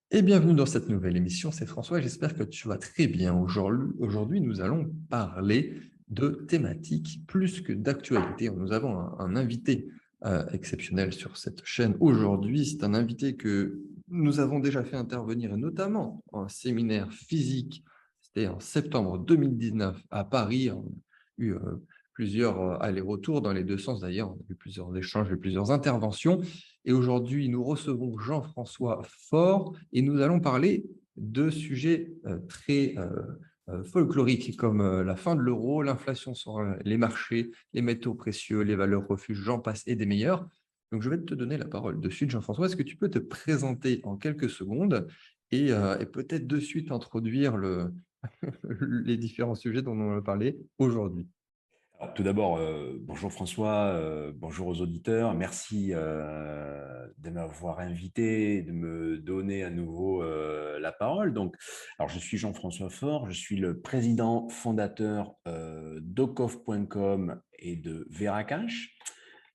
Et bienvenue dans cette nouvelle émission, c'est François, j'espère que tu vas très bien. Aujourd'hui, nous allons parler de thématiques plus que d'actualité. Nous avons un invité exceptionnel sur cette chaîne aujourd'hui. C'est un invité que nous avons déjà fait intervenir, et notamment en un séminaire physique. C'était en septembre 2019 à Paris. On a eu plusieurs allers-retours dans les deux sens d'ailleurs. On a eu plusieurs échanges et plusieurs interventions. Et aujourd'hui, nous recevons Jean-François Faure et nous allons parler de sujets très folkloriques comme la fin de l'euro, l'inflation sur les marchés, les métaux précieux, les valeurs refuges, j'en passe et des meilleurs. Donc, je vais te donner la parole de suite, Jean-François. Est-ce que tu peux te présenter en quelques secondes et peut-être de suite introduire les différents sujets dont on va parler aujourd'hui? Alors, tout d'abord, bonjour François, bonjour aux auditeurs. Merci de m'avoir invité, de me donner à nouveau la parole. Alors, je suis Jean-François Faure, je suis le président fondateur d'Ocoff.com et de Veracash.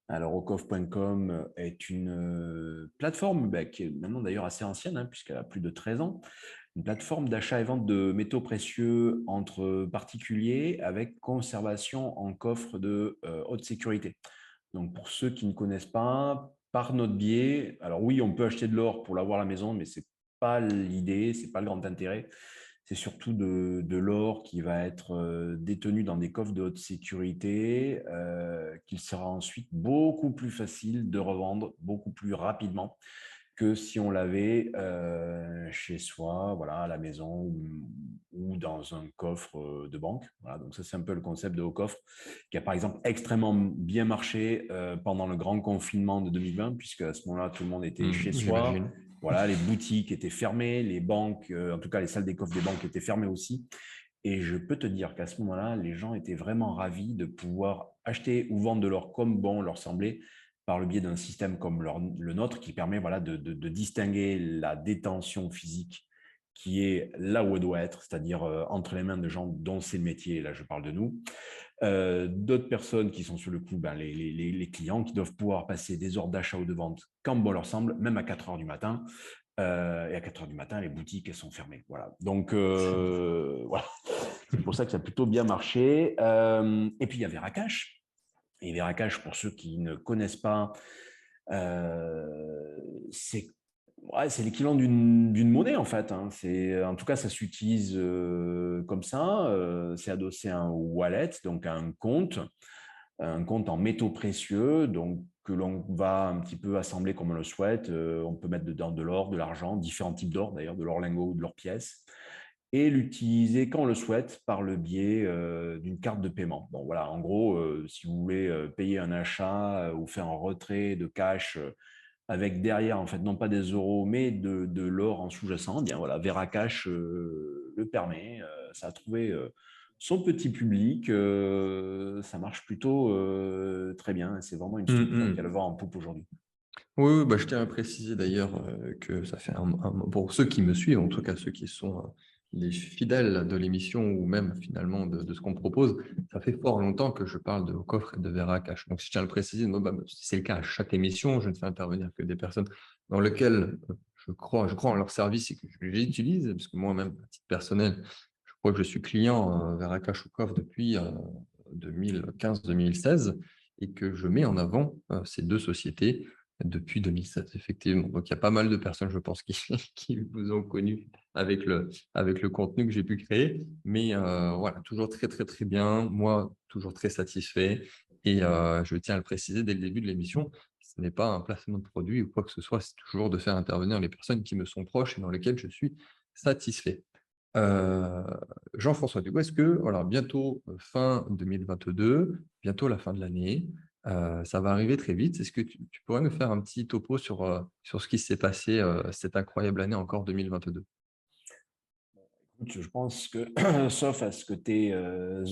Alors, Ocoff.com est une plateforme qui est maintenant d'ailleurs assez ancienne, puisqu'elle a plus de 13 ans, une plateforme d'achat et vente de métaux précieux entre particuliers avec conservation en coffre de haute sécurité. Donc, pour ceux qui ne connaissent pas, par notre biais, alors oui, on peut acheter de l'or pour l'avoir à la maison, mais ce n'est pas l'idée, ce n'est pas le grand intérêt. C'est surtout de l'or qui va être détenu dans des coffres de haute sécurité, qu'il sera ensuite beaucoup plus facile de revendre beaucoup plus rapidement que si on l'avait chez soi, voilà, à la maison ou dans un coffre de banque. Voilà, donc ça, c'est un peu le concept de haut coffre qui a par exemple extrêmement bien marché pendant le grand confinement de 2020, puisque à ce moment-là, tout le monde était chez soi. J'imagine. Voilà, les boutiques étaient fermées, les banques, en tout cas les salles des coffres des banques étaient fermées aussi. Et je peux te dire qu'à ce moment-là, les gens étaient vraiment ravis de pouvoir acheter ou vendre de l'or comme bon leur semblait, par le biais d'un système comme le nôtre qui permet voilà, de distinguer la détention physique qui est là où elle doit être, c'est-à-dire entre les mains de gens dont c'est le métier, là je parle de nous, d'autres personnes qui sont sur le coup, les clients qui doivent pouvoir passer des ordres d'achat ou de vente quand bon leur semble, même à 4 heures du matin. Et à 4 heures du matin, les boutiques elles sont fermées. Voilà. Donc, voilà. C'est pour ça que ça a plutôt bien marché. Et puis, il y a Veracash. Et Veracash, pour ceux qui ne connaissent pas, c'est c'est l'équivalent d'une monnaie, en fait. En tout cas, ça s'utilise comme ça. C'est adossé à un wallet, donc à un compte en métaux précieux, donc que l'on va un petit peu assembler comme on le souhaite. On peut mettre dedans de l'or, de l'argent, différents types d'or d'ailleurs, de l'or lingot ou de l'or pièce, et l'utiliser quand on le souhaite par le biais d'une carte de paiement. Bon, voilà, en gros, si vous voulez payer un achat ou faire un retrait de cash avec derrière, en fait, non pas des euros, mais de l'or en sous-jacent, eh bien voilà, Veracash le permet. Ça a trouvé son petit public. Ça marche plutôt très bien. C'est vraiment une structure qui a le Mhm. vent en poupe aujourd'hui. Oui, oui, bah, je tiens à préciser d'ailleurs que ça fait pour ceux qui me suivent, en tout cas ceux qui sont les fidèles de l'émission ou même finalement de ce qu'on propose, ça fait fort longtemps que je parle de coffre et de Veracash. Donc, je tiens à le préciser, moi, bah, c'est le cas à chaque émission, je ne fais intervenir que des personnes dans lesquelles je crois en leur service et que je les utilise, parce que moi-même, à titre personnel, je crois que je suis client Veracash ou coffre depuis 2015-2016 et que je mets en avant ces deux sociétés depuis 2007, effectivement. Donc, il y a pas mal de personnes, je pense, qui, qui vous ont connu avec le contenu que j'ai pu créer. Mais voilà, toujours très, très, très bien. Moi, toujours très satisfait. Et je tiens à le préciser dès le début de l'émission, ce n'est pas un placement de produit ou quoi que ce soit. C'est toujours de faire intervenir les personnes qui me sont proches et dans lesquelles je suis satisfait. Euh, Jean-François, du coup, est-ce que, voilà, bientôt fin 2022, bientôt la fin de l'année, ça va arriver très vite. Est-ce que tu pourrais me faire un petit topo sur ce qui s'est passé cette incroyable année encore 2022? Écoute, je pense que, sauf à ce que tes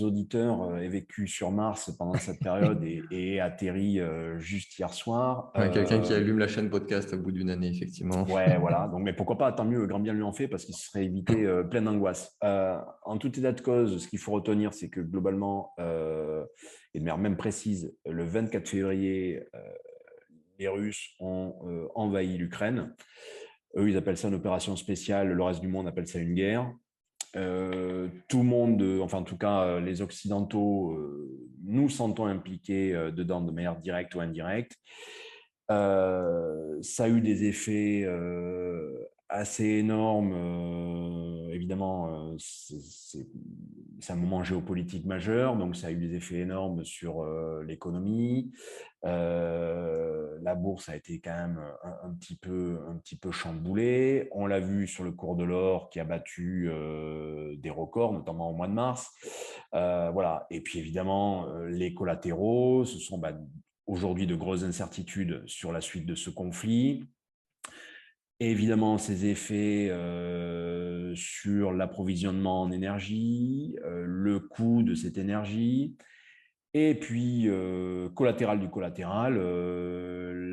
auditeurs aient vécu sur Mars pendant cette période et aient atterri juste hier soir, Ouais, quelqu'un qui allume la chaîne podcast au bout d'une année, effectivement. ouais, voilà. Donc, mais pourquoi pas, tant mieux, grand bien lui en fait, parce qu'il se serait évité plein d'angoisse. En tout état de cause, ce qu'il faut retenir, c'est que globalement, et de manière même précise, le 24 février, les Russes ont envahi l'Ukraine. Eux, ils appellent ça une opération spéciale. Le reste du monde appelle ça une guerre. Tout le monde, enfin en tout cas les Occidentaux, nous sentons impliqués dedans de manière directe ou indirecte. Ça a eu des effets assez énormes. Évidemment, c'est un moment géopolitique majeur, donc ça a eu des effets énormes sur l'économie. La bourse a été quand même un petit peu chamboulée. On l'a vu sur le cours de l'or qui a battu des records, notamment au mois de mars. Voilà. Et puis évidemment, les collatéraux, ce sont aujourd'hui de grosses incertitudes sur la suite de ce conflit. Évidemment, ces effets sur l'approvisionnement en énergie, le coût de cette énergie, et puis collatéral du collatéral,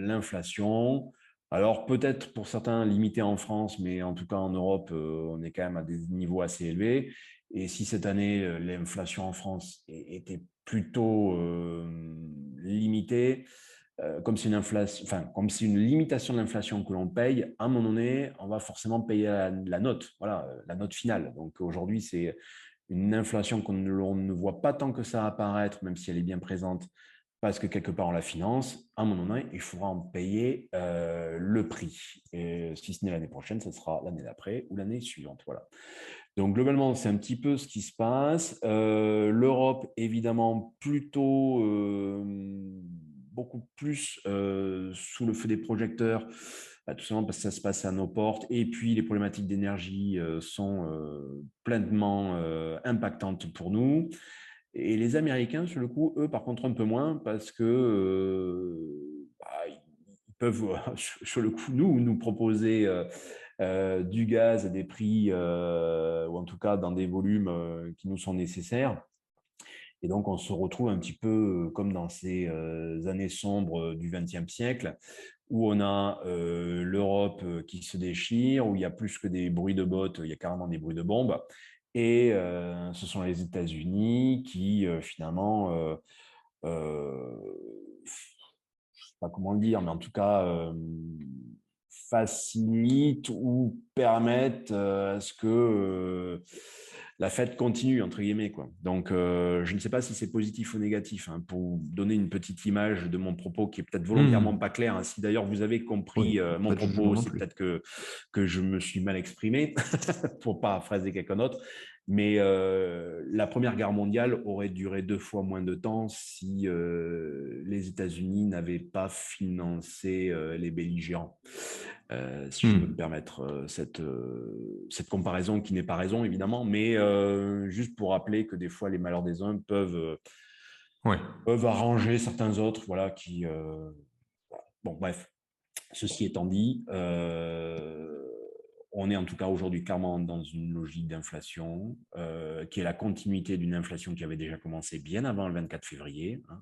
l'inflation. Alors peut-être pour certains limité en France, mais en tout cas en Europe, on est quand même à des niveaux assez élevés. Et si cette année, l'inflation en France était plutôt limitée, comme c'est une inflation, enfin, comme c'est une limitation de l'inflation que l'on paye, à un moment donné, on va forcément payer la note, voilà, la note finale. Donc aujourd'hui, c'est une inflation qu'on ne voit pas tant que ça apparaître, même si elle est bien présente, parce que quelque part on la finance. À un moment donné, il faudra en payer le prix. Et si ce n'est l'année prochaine, ce sera l'année d'après ou l'année suivante. Voilà. Donc globalement, c'est un petit peu ce qui se passe. L'Europe, évidemment, plutôt beaucoup plus sous le feu des projecteurs, tout simplement parce que ça se passe à nos portes. Et puis, les problématiques d'énergie sont pleinement impactantes pour nous. Et les Américains, sur le coup, eux, par contre, un peu moins, parce que ils peuvent, sur le coup, nous proposer du gaz à des prix, ou en tout cas dans des volumes qui nous sont nécessaires. Et donc, on se retrouve un petit peu comme dans ces années sombres du XXe siècle, où on a l'Europe qui se déchire, où il y a plus que des bruits de bottes, il y a carrément des bruits de bombes. Et ce sont les États-Unis qui, finalement, je ne sais pas comment le dire, mais en tout cas, facilitent ou permettent à ce que la fête continue, entre guillemets, quoi. Donc, je ne sais pas si c'est positif ou négatif, hein, pour donner une petite image de mon propos qui est peut-être volontairement pas clair, hein. Si d'ailleurs vous avez compris Oui, mon pas de jugement propos, non c'est plus. peut-être que je me suis mal exprimé, pour paraphraser quelqu'un d'autre. Mais la Première Guerre mondiale aurait duré 2 fois moins de temps si les États-Unis n'avaient pas financé les belligérants. Si je peux me permettre cette comparaison qui n'est pas raison, évidemment, mais juste pour rappeler que des fois, les malheurs des uns Ouais. peuvent arranger certains autres, voilà, Bon, bref, ceci étant dit, on est en tout cas aujourd'hui clairement dans une logique d'inflation qui est la continuité d'une inflation qui avait déjà commencé bien avant le 24 février. Hein.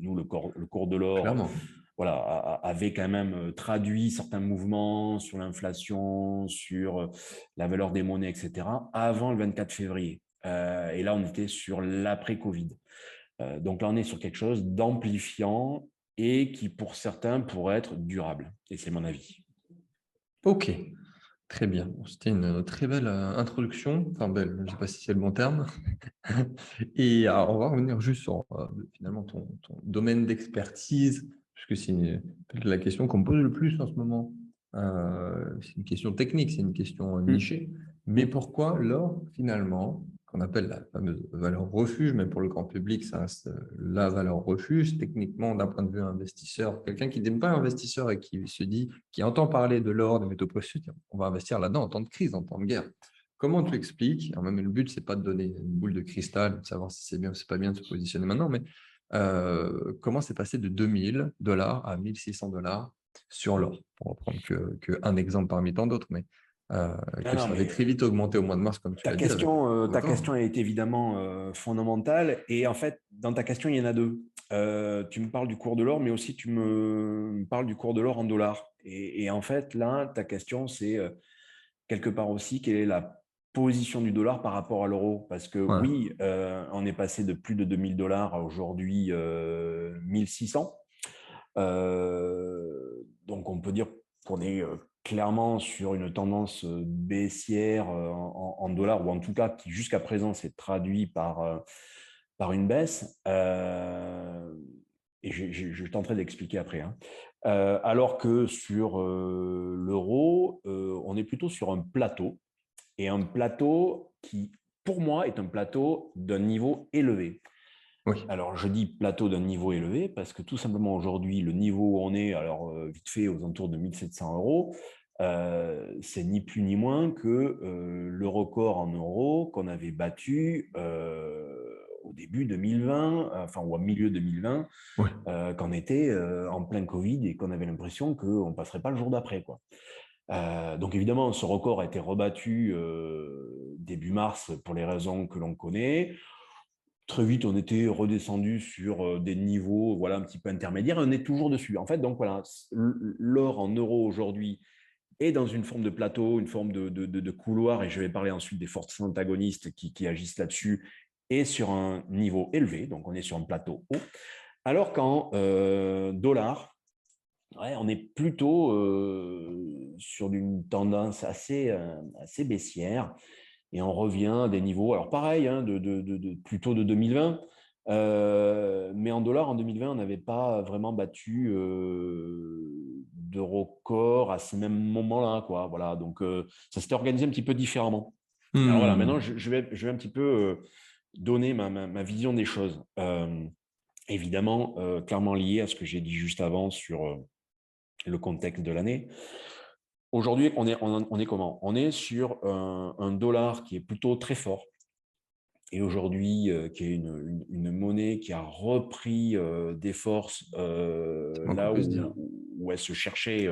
Nous, le cours de l'or, Clairement. voilà, avait quand même traduit certains mouvements sur l'inflation, sur la valeur des monnaies, etc., avant le 24 février. Et là, on était sur l'après-Covid. Donc là, on est sur quelque chose d'amplifiant et qui, pour certains, pourrait être durable. Et c'est mon avis. Ok, très bien. Bon, c'était une très belle introduction. Enfin, belle, je ne sais pas si c'est le bon terme. Et alors, on va revenir juste sur finalement ton domaine d'expertise, puisque c'est la question qu'on me pose le plus en ce moment. C'est une question technique, c'est une question Mm. nichée. Mais Mm. pourquoi l'or, finalement, qu'on appelle la fameuse valeur refuge, mais pour le grand public, ça reste la valeur refuge, techniquement, d'un point de vue investisseur, quelqu'un qui n'est pas investisseur et qui se dit, qui entend parler de l'or, des métaux précieux, tiens, on va investir là-dedans en temps de crise, en temps de guerre. Comment tu expliques, alors même le but, c'est pas de donner une boule de cristal, de savoir si c'est bien ou c'est pas bien de se positionner maintenant, mais comment c'est passé de 2000 $ à 1600 $ sur l'or, pour reprendre qu'un exemple parmi tant d'autres, mais Non, que non, ça avait mais très vite augmenté au mois de mars, comme tu ta l'as dit, avec ta record. question est évidemment fondamentale. Et en fait, dans ta question, il y en a deux. Tu me parles du cours de l'or, mais aussi tu me parles du cours de l'or en dollars. Et en fait, là, ta question, c'est quelque part aussi quelle est la position du dollar par rapport à l'euro. Parce que Ouais. oui, on est passé de plus de 2000 $ à aujourd'hui 1600. Donc, on peut dire qu'on est clairement sur une tendance baissière en dollars, ou en tout cas qui jusqu'à présent s'est traduit par une baisse. Et je tenterai d'expliquer après, hein. Alors que sur l'euro, on est plutôt sur un plateau, et un plateau qui, pour moi, est un plateau d'un niveau élevé. Oui, Alors, je dis plateau d'un niveau élevé parce que tout simplement aujourd'hui, le niveau où on est, alors vite fait, aux alentours de 1700 euros, c'est ni plus ni moins que le record en euros qu'on avait battu au début 2020, enfin, ou au milieu 2020, oui. quand on était en plein Covid et qu'on avait l'impression qu'on ne passerait pas le jour d'après, quoi. Donc évidemment, ce record a été rebattu début mars pour les raisons que l'on connaît. Très vite, on était redescendu sur des niveaux, voilà, un petit peu intermédiaires, et on est toujours dessus. En fait, donc voilà, l'or en euros aujourd'hui est dans une forme de plateau, une forme de couloir, et je vais parler ensuite des forces antagonistes qui agissent là-dessus, et sur un niveau élevé, donc on est sur un plateau haut. Alors qu'en dollars, ouais, on est plutôt sur une tendance assez baissière, et on revient à des niveaux, alors pareil, hein, plutôt de 2020, mais en dollars, en 2020, on n'avait pas vraiment battu de record à ce même moment-là, quoi. Voilà, donc ça s'était organisé un petit peu différemment. Alors voilà, maintenant, Hmm. je vais un petit peu donner ma vision des choses. Évidemment, clairement lié à ce que j'ai dit juste avant sur le contexte de l'année. Aujourd'hui, on est comment? On est sur un dollar qui est plutôt très fort, et aujourd'hui, qui est une monnaie qui a repris des forces C'est moins qu'on là puisse dire. où elle se cherchait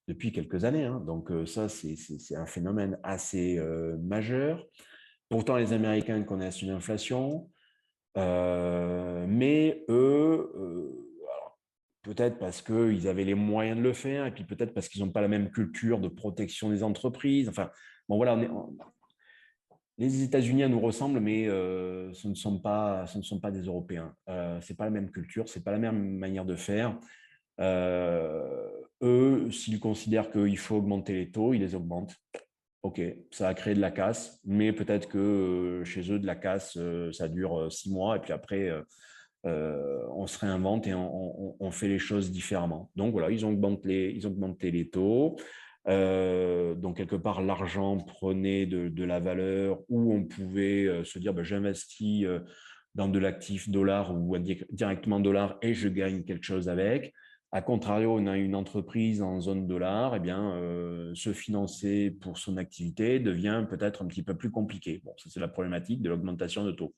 depuis quelques années, hein. Donc ça, c'est un phénomène assez majeur. Pourtant, les Américains connaissent une inflation, mais eux, alors, peut-être parce qu'ils avaient les moyens de le faire, et puis peut-être parce qu'ils n'ont pas la même culture de protection des entreprises. Enfin, bon voilà, les États-Unis nous ressemblent, mais ce ne sont pas des Européens. C'est pas la même culture, c'est pas la même manière de faire. Eux, s'ils considèrent qu'il faut augmenter les taux, ils les augmentent. Ok, ça a créé de la casse, mais peut-être que chez eux, de la casse, ça dure 6 mois, et puis après, on se réinvente et on fait les choses différemment. Donc voilà, ils ont augmenté les taux. Donc quelque part, l'argent prenait de la valeur, où on pouvait se dire, ben, j'investis dans de l'actif dollar ou directement dollar, et je gagne quelque chose avec. A contrario, on a une entreprise en zone dollar, eh bien, se financer pour son activité devient peut-être un petit peu plus compliqué. Bon, ça, c'est la problématique de l'augmentation de taux.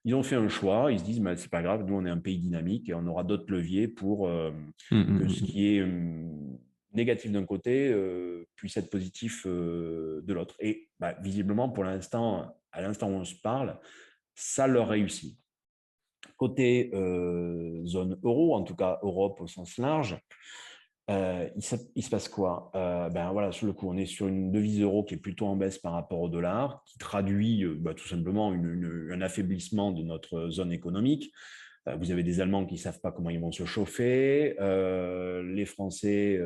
Ils ont fait un choix, ils se disent, c'est pas grave, nous, on est un pays dynamique et on aura d'autres leviers pour que ce qui est négatif d'un côté puisse être positif de l'autre. Et visiblement, pour l'instant, à l'instant où on se parle, ça leur réussit. Côté zone euro, en tout cas Europe au sens large, il se passe quoi? Voilà, sur le coup, on est sur une devise euro qui est plutôt en baisse par rapport au dollar, qui traduit tout simplement un affaiblissement de notre zone économique. Vous avez des Allemands qui ne savent pas comment ils vont se chauffer, les Français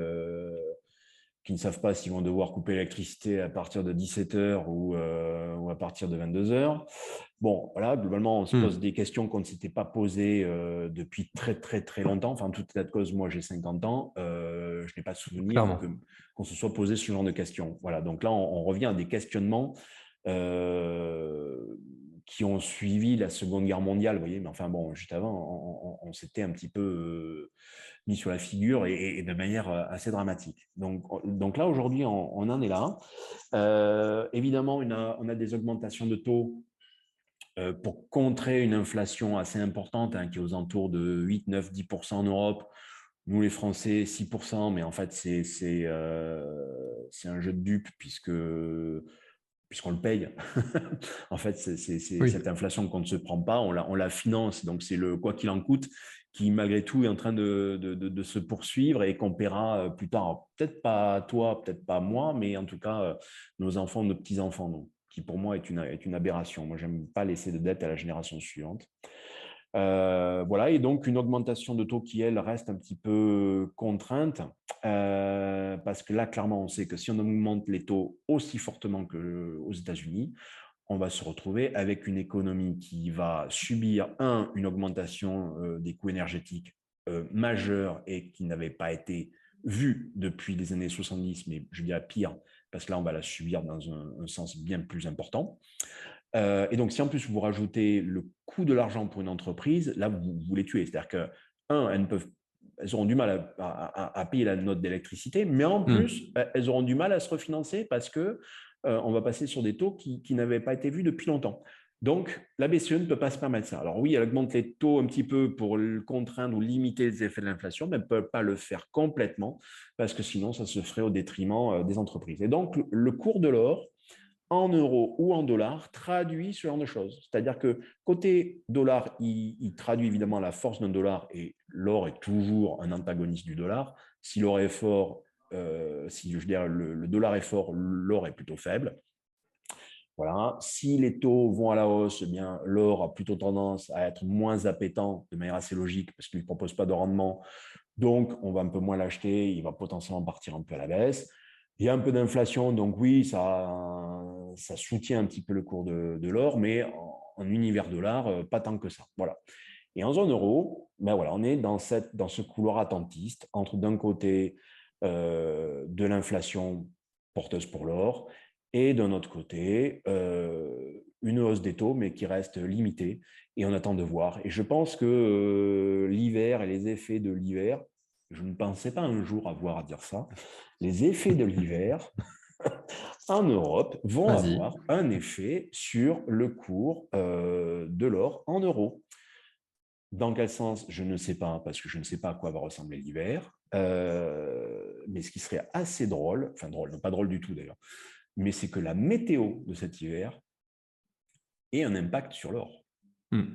qui ne savent pas s'ils vont devoir couper l'électricité à partir de 17h ou à partir de 22h. Bon, voilà, globalement, on se pose des questions qu'on ne s'était pas posées depuis très, très, très longtemps. Enfin, en toute état de cause, moi, j'ai 50 ans. Je n'ai pas de souvenir Clairement. qu'on se soit posé ce genre de questions. Voilà, donc là, on revient à des questionnements qui ont suivi la Seconde Guerre mondiale, vous voyez. Mais enfin, bon, juste avant, on s'était un petit peu mis sur la figure, et de manière assez dramatique. Donc là, aujourd'hui, on en est là. Évidemment, on a des augmentations de taux pour contrer une inflation assez importante, hein, qui est aux alentours de 8, 9, 10% en Europe. Nous, les Français, 6%, mais en fait, c'est un jeu de dupes puisqu'on le paye. En fait, c'est Oui. cette inflation qu'on ne se prend pas, on la finance. Donc, c'est le quoi qu'il en coûte qui, malgré tout, est en train de se poursuivre, et qu'on paiera plus tard. Alors, peut-être pas toi, peut-être pas moi, mais en tout cas, nos enfants, nos petits-enfants, qui pour moi est une aberration. Moi, j'aime pas laisser de dette à la génération suivante. Voilà, et donc une augmentation de taux qui, elle, reste un petit peu contrainte, parce que là, clairement, on sait que si on augmente les taux aussi fortement qu'aux États-Unis, on va se retrouver avec une économie qui va subir, une augmentation des coûts énergétiques majeure et qui n'avait pas été vue depuis les années 70, mais je dirais pire, parce que là, on va la subir dans un sens bien plus important. Et donc, si en plus vous rajoutez le coût de l'argent pour une entreprise, là, vous les tuez. C'est-à-dire que, elles auront du mal à payer la note d'électricité, mais en Hmm. plus, elles auront du mal à se refinancer parce que on va passer sur des taux qui n'avaient pas été vus depuis longtemps. Donc, la BCE ne peut pas se permettre ça. Alors oui, elle augmente les taux un petit peu pour contraindre ou limiter les effets de l'inflation, mais elle ne peut pas le faire complètement parce que sinon, ça se ferait au détriment des entreprises. Et donc, le cours de l'or, en euros ou en dollars, traduit ce genre de choses. C'est-à-dire que côté dollar, il traduit évidemment la force d'un dollar et l'or est toujours un antagoniste du dollar. Si l'or est fort, si je veux dire le dollar est fort, l'or est plutôt faible. Voilà. Si les taux vont à la hausse, eh bien l'or a plutôt tendance à être moins appétant de manière assez logique parce qu'il ne propose pas de rendement. Donc, on va un peu moins l'acheter, il va potentiellement partir un peu à la baisse. Il y a un peu d'inflation, donc oui, ça soutient un petit peu le cours de l'or, mais en univers dollar, pas tant que ça. Voilà. Et en zone euro, ben voilà, on est dans ce couloir attentiste entre d'un côté de l'inflation porteuse pour l'or et d'un autre côté une hausse des taux, mais qui reste limitée. Et on attend de voir. Et je pense que l'hiver et les effets de l'hiver, je ne pensais pas un jour avoir à dire ça, les effets de l'hiver en Europe vont Vas-y. avoir un effet sur le cours de l'or en euros. Dans quel sens, je ne sais pas, parce que je ne sais pas à quoi va ressembler l'hiver. Mais ce qui serait assez drôle, enfin drôle, non pas drôle du tout d'ailleurs, mais c'est que la météo de cet hiver ait un impact sur l'or. Hmm.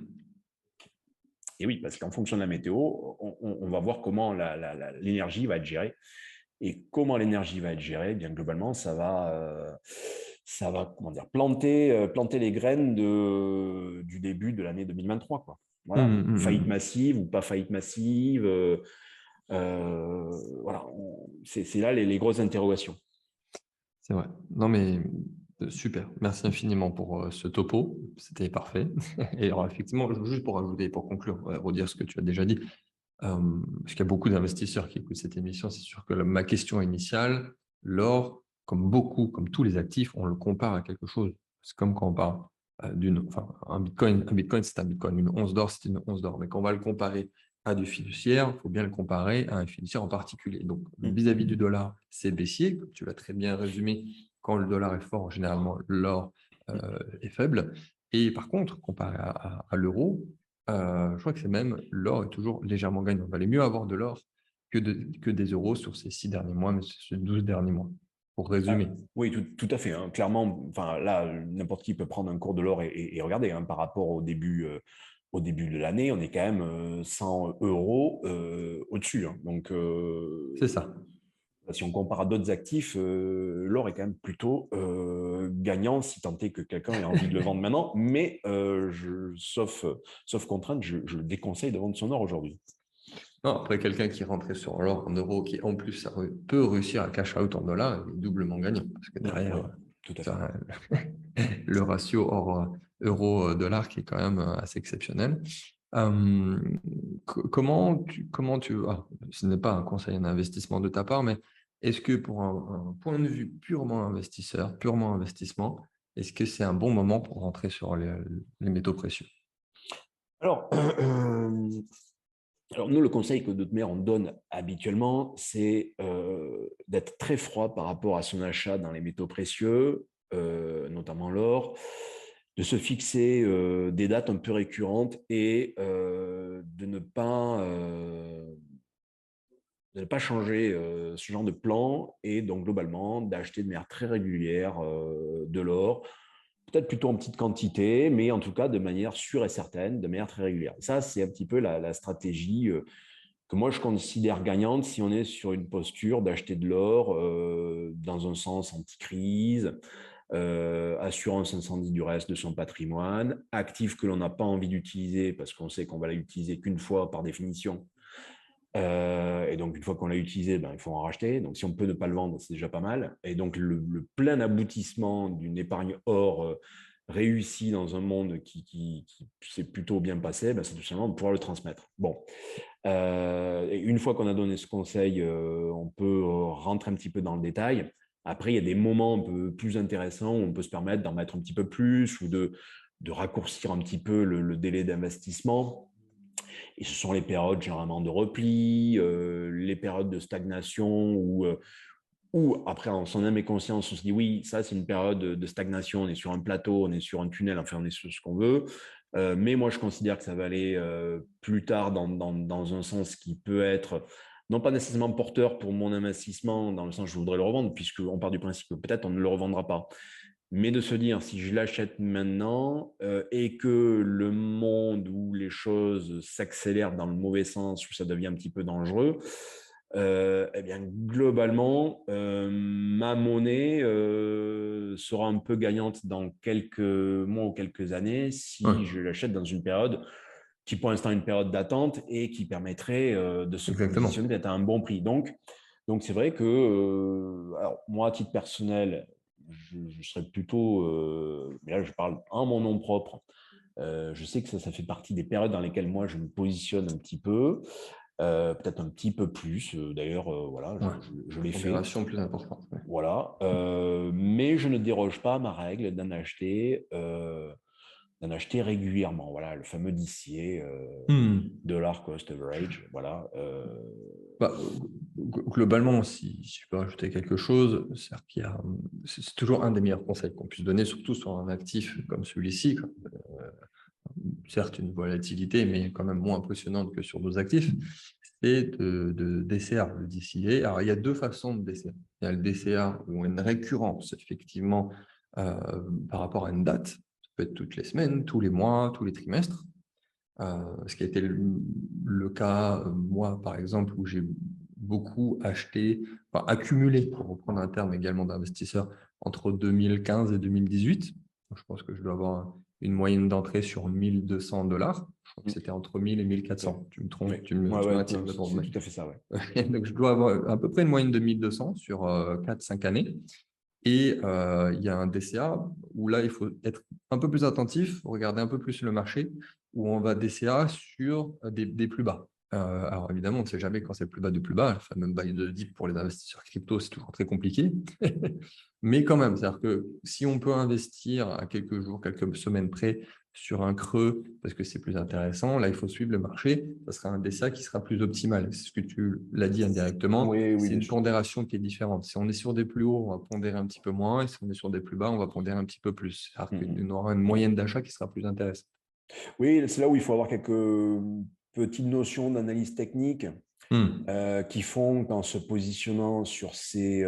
Et oui, parce qu'en fonction de la météo, on va voir comment l'énergie va être gérée. Et comment l'énergie va être gérée, eh bien globalement, ça va comment dire, planter les graines du début de l'année 2023. Quoi. Voilà. Hmm, hmm, Faillite hmm. massive ou pas faillite massive. Voilà. C'est là les grosses interrogations. C'est vrai. Non, mais super. Merci infiniment pour ce topo. C'était parfait. Et alors, effectivement, juste pour ajouter, pour conclure, redire ce que tu as déjà dit, parce qu'il y a beaucoup d'investisseurs qui écoutent cette émission, c'est sûr que ma question initiale, l'or, comme tous les actifs, on le compare à quelque chose. C'est comme quand on parle enfin, un bitcoin, c'est un bitcoin, une once d'or, c'est une once d'or. Mais quand on va le comparer à du fiduciaire, il faut bien le comparer à un fiduciaire en particulier. Donc, vis-à-vis du dollar, c'est baissier, comme tu l'as très bien résumé. Quand le dollar est fort, généralement, l'or est faible. Et par contre, comparé à l'euro, je crois que c'est même l'or est toujours légèrement gagnant. Il valait mieux avoir de l'or que des euros sur ces 6 derniers mois, mais sur ces 12 derniers mois, pour résumer. Oui, tout à fait. Hein. Clairement, enfin, là, n'importe qui peut prendre un cours de l'or et regarder. Hein, par rapport au début de l'année, on est quand même 100 euros au-dessus. Hein. Donc, C'est ça. si on compare à d'autres actifs, l'or est quand même plutôt gagnant, si tant est que quelqu'un ait envie de le vendre maintenant. Mais sauf contrainte, je le déconseille de vendre son or aujourd'hui. Non, après, quelqu'un qui rentrait sur l'or en euros, qui en plus peut réussir à cash out en dollars, il est doublement gagnant. Parce que Ouais, derrière, oui, tout à tu fait. as le ratio or euro-dollar qui est quand même assez exceptionnel. Euh, comment tu ce n'est pas un conseil en investissement de ta part, mais est-ce que pour un point de vue purement investisseur, purement investissement, est-ce que c'est un bon moment pour rentrer sur les métaux précieux? Alors, alors, nous, le conseil que notre mère on donne habituellement, c'est d'être très froid par rapport à son achat dans les métaux précieux, notamment l'or, de se fixer des dates un peu récurrentes et de ne pas changer ce genre de plan et donc globalement d'acheter de manière très régulière de l'or, peut-être plutôt en petite quantité, mais en tout cas de manière sûre et certaine, de manière très régulière. Ça, c'est un petit peu la stratégie que moi je considère gagnante si on est sur une posture d'acheter de l'or dans un sens anti-crise, assurance incendie du reste de son patrimoine, actif que l'on n'a pas envie d'utiliser parce qu'on sait qu'on va l'utiliser qu'une fois par définition. Et donc, une fois qu'on l'a utilisé, ben, il faut en racheter. Donc, si on peut ne pas le vendre, c'est déjà pas mal. Et donc, le plein aboutissement d'une épargne or réussie dans un monde qui s'est plutôt bien passé, ben, c'est tout simplement de pouvoir le transmettre. Bon. Et une fois qu'on a donné ce conseil, on peut rentrer un petit peu dans le détail. Après, il y a des moments un peu plus intéressants où on peut se permettre d'en mettre un petit peu plus ou de raccourcir un petit peu le délai d'investissement. Et ce sont les périodes généralement de repli, les périodes de stagnation où après, en son âme et conscience, on se dit oui, ça c'est une période de stagnation, on est sur un plateau, on est sur un tunnel, enfin on est sur ce qu'on veut. Mais moi, je considère que ça va aller plus tard dans un sens qui peut être non pas nécessairement porteur pour mon investissement, dans le sens où je voudrais le revendre, puisqu'on part du principe que peut-être on ne le revendra pas. Mais de se dire, si je l'achète maintenant et que le monde où les choses s'accélèrent dans le mauvais sens, où ça devient un petit peu dangereux, eh bien, globalement, ma monnaie sera un peu gagnante dans quelques mois ou quelques années Ouais, si je l'achète dans une période qui, pour l'instant, est une période d'attente et qui permettrait de se exactement. positionner peut-être à un bon prix. Donc c'est vrai que, alors, moi, à titre personnel, je serais plutôt, mais là, je parle en mon nom propre. Je sais que ça fait partie des périodes dans lesquelles moi, je me positionne un petit peu. Peut-être un petit peu plus. D'ailleurs, voilà, Ouais. je l'ai fait. Pondération plus importante. Ouais. Voilà. Mais je ne déroge pas à ma règle d'en acheter régulièrement. Voilà, le fameux DCA, Hmm. dollar cost average. Voilà. Bah, globalement, si je peux rajouter quelque chose, c'est-à-dire c'est toujours un des meilleurs conseils qu'on puisse donner, surtout sur un actif comme celui-ci. Certes, une volatilité, mais quand même moins impressionnante que sur d'autres actifs, c'est de DCA, le DCA. Alors, il y a deux façons de DCA. Il y a le DCA où une récurrence, effectivement, euh, par rapport à une date. Ça peut être toutes les semaines, tous les mois, tous les trimestres. Ce qui a été le cas, moi, par exemple, où j'ai beaucoup acheté, enfin, accumulé, pour reprendre un terme également d'investisseur, entre 2015 et 2018. Je pense que je dois avoir une moyenne d'entrée sur 1 200 $. Je crois que Mm. c'était entre 1000 et Oui. 1400. Tu me trompes, Oui. tu Ouais, m'attires non, de c'est tout à fait ça. Ouais. donc, je dois avoir à peu près une moyenne de 1200 sur 4-5 années. Et il y a un DCA où là, il faut être un peu plus attentif, regarder un peu plus le marché, où on va DCA sur des plus bas. Alors évidemment, on ne sait jamais quand c'est le plus bas du plus bas. Le fameux buy de dip pour les investisseurs crypto, c'est toujours très compliqué. Mais quand même, c'est-à-dire que si on peut investir à quelques jours, quelques semaines près sur un creux, parce que c'est plus intéressant, là, il faut suivre le marché. Ça sera un DCA qui sera plus optimal. C'est ce que tu l'as dit indirectement. Oui, oui, C'est bien une sûr. pondération qui est différente. Si on est sur des plus hauts, on va pondérer un petit peu moins. Et si on est sur des plus bas, on va pondérer un petit peu plus. C'est-à-dire Mm, qu'on aura une moyenne d'achat qui sera plus intéressante. Oui, c'est là où il faut avoir quelques petites notions d'analyse technique Hmm. qui font qu'en se positionnant sur ces,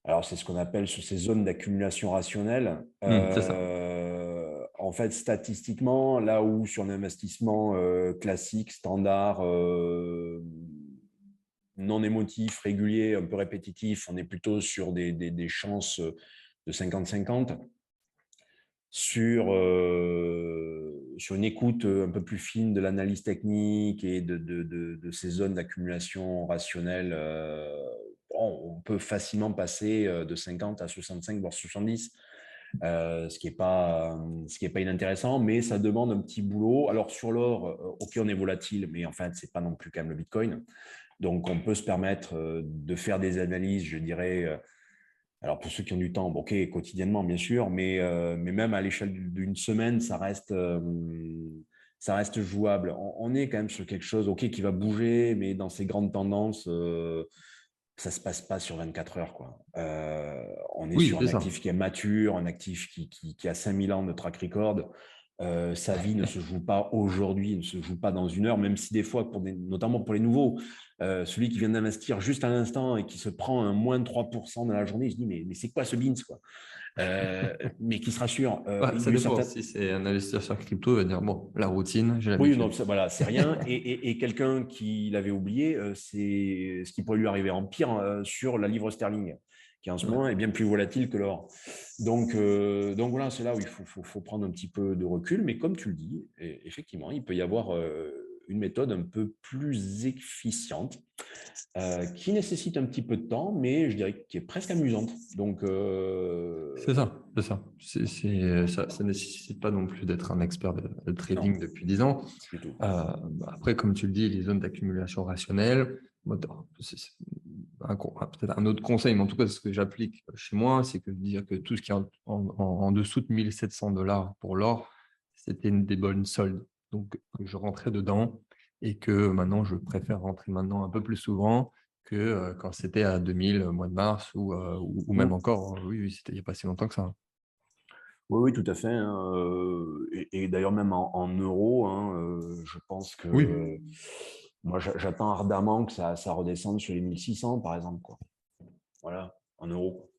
alors c'est ce qu'on appelle sur ces zones d'accumulation rationnelle, C'est ça. en fait statistiquement, là où sur un investissement classique, standard, non émotif, régulier, un peu répétitif, on est plutôt sur des chances de 50-50. Sur une écoute un peu plus fine de l'analyse technique et de ces zones d'accumulation rationnelle, on peut facilement passer de 50 à 65, voire 70, ce qui est pas inintéressant, mais ça demande un petit boulot. Alors sur l'or, ok, on est volatile, mais en fait, c'est pas non plus quand même le Bitcoin. Donc, on peut se permettre de faire des analyses, je dirais, alors pour ceux qui ont du temps, bon, ok, quotidiennement bien sûr, mais même à l'échelle d'une semaine, ça reste jouable. On est quand même sur quelque chose, ok, qui va bouger, mais dans ces grandes tendances, ça se passe pas sur 24 heures, quoi. On est Oui, sur un c'est ça. actif qui est mature, un actif qui a 5000 ans de track record. Sa vie ne se joue pas aujourd'hui, ne se joue pas dans une heure, même si des fois, notamment pour les nouveaux, Celui qui vient d'investir juste à l'instant et qui se prend un moins de 3% dans la journée, il se dit, mais c'est quoi ce beans, quoi? Mais qui se rassure, Ouais, ça lui, dépend. certains, Si c'est un investisseur sur crypto, il va dire, bon, la routine, j'ai oui, non, l'habitude. voilà, c'est rien. Et quelqu'un qui l'avait oublié, c'est ce qui pourrait lui arriver en pire sur la livre sterling, qui en ce Ouais. moment est bien plus volatile que l'or. Donc voilà, c'est là où il faut prendre un petit peu de recul. Mais comme tu le dis, effectivement, il peut y avoir une méthode un peu plus efficiente, qui nécessite un petit peu de temps, mais je dirais qui est presque amusante. Donc, C'est ça, c'est ça. Ça nécessite pas non plus d'être un expert de non, trading depuis 10 ans. du tout. Après, comme tu le dis, les zones d'accumulation rationnelle, c'est peut-être un autre conseil, mais en tout cas, ce que j'applique chez moi, c'est que dire que tout ce qui est en dessous de 1 700 $ pour l'or, c'était une des bonnes soldes. Donc, je rentrais dedans et que maintenant, je préfère rentrer maintenant un peu plus souvent que quand c'était à 2000 au mois de mars ou même Mm. encore, oui, oui, c'était il n'y a pas si longtemps que ça. Oui, oui, tout à fait, hein, et d'ailleurs, même en euros, hein, je pense Oui, que moi, j'attends ardemment que ça redescende sur les 1600, par exemple, quoi. Voilà, en euros.